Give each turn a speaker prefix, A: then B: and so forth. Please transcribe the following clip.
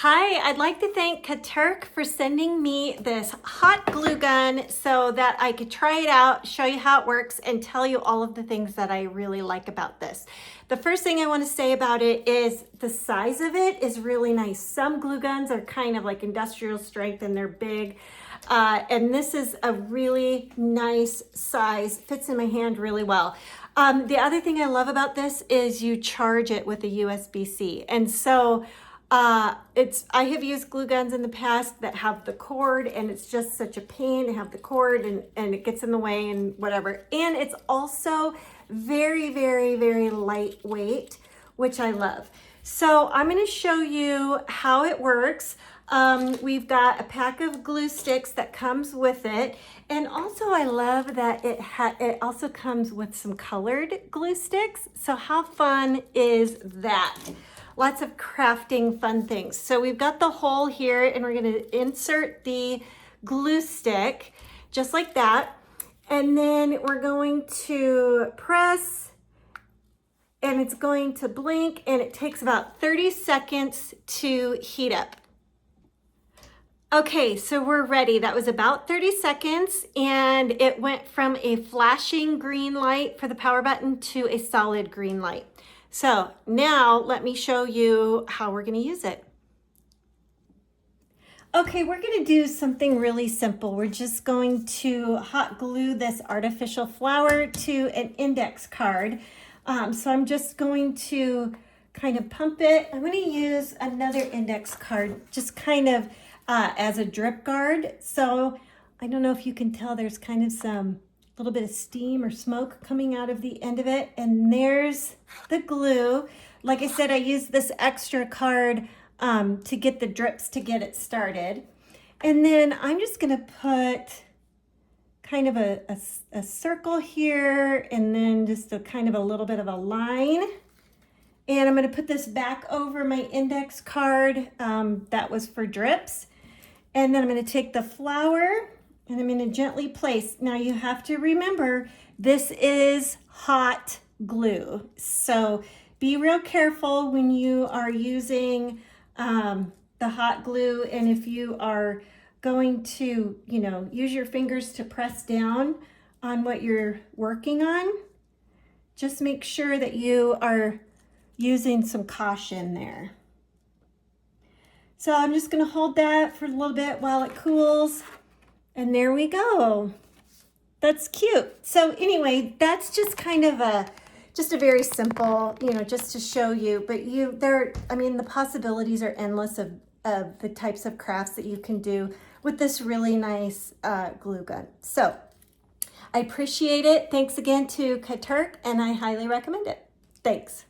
A: Hi, I'd like to thank Katerk for sending me this hot glue gun so that I could try it out, show you how it works, and tell you all of the things that I really like about this. The first thing I want to say about it is the size of it is really nice. Some glue guns are kind of like industrial strength and they're big. And this is a really nice size, fits in my hand really well. The other thing I love about this is you charge it with a USB-C. And so I have used glue guns in the past that have the cord, and it's just such a pain to have the cord and it gets in the way and whatever. And it's also very, very, very lightweight, which I love. So I'm going to show you how it works. We've got a pack of glue sticks that comes with it. And also I love that it also comes with some colored glue sticks. So how fun is that? Lots of crafting fun things. So we've got the hole here and we're going to insert the glue stick just like that. And then we're going to press and it's going to blink, and it takes about 30 seconds to heat up. Okay, so we're ready. That was about 30 seconds and it went from a flashing green light for the power button to a solid green light. So now let me show you how we're going to use it. Okay, we're going to do something really simple. We're just going to hot glue this artificial flower to an index card. So I'm just going to kind of pump it. I'm going to use another index card just kind of as a drip guard. So I don't know if you can tell, there's kind of some little bit of steam or smoke coming out of the end of it. And there's the glue. Like I said, I used this extra card to get the drips to get it started. And then I'm just gonna put kind of a circle here, and then just a kind of a little bit of a line. And I'm gonna put this back over my index card that was for drips. And then I'm gonna take the flower and I'm gonna gently place. Now you have to remember, this is hot glue. So be real careful when you are using the hot glue. And if you are going to, use your fingers to press down on what you're working on, just make sure that you are using some caution there. So I'm just gonna hold that for a little bit while it cools. And there we go. That's cute. So anyway, that's just kind of a very simple, just to show you, but the possibilities are endless of the types of crafts that you can do with this really nice glue gun. So I appreciate it. Thanks again to Katerk, and I highly recommend it. Thanks.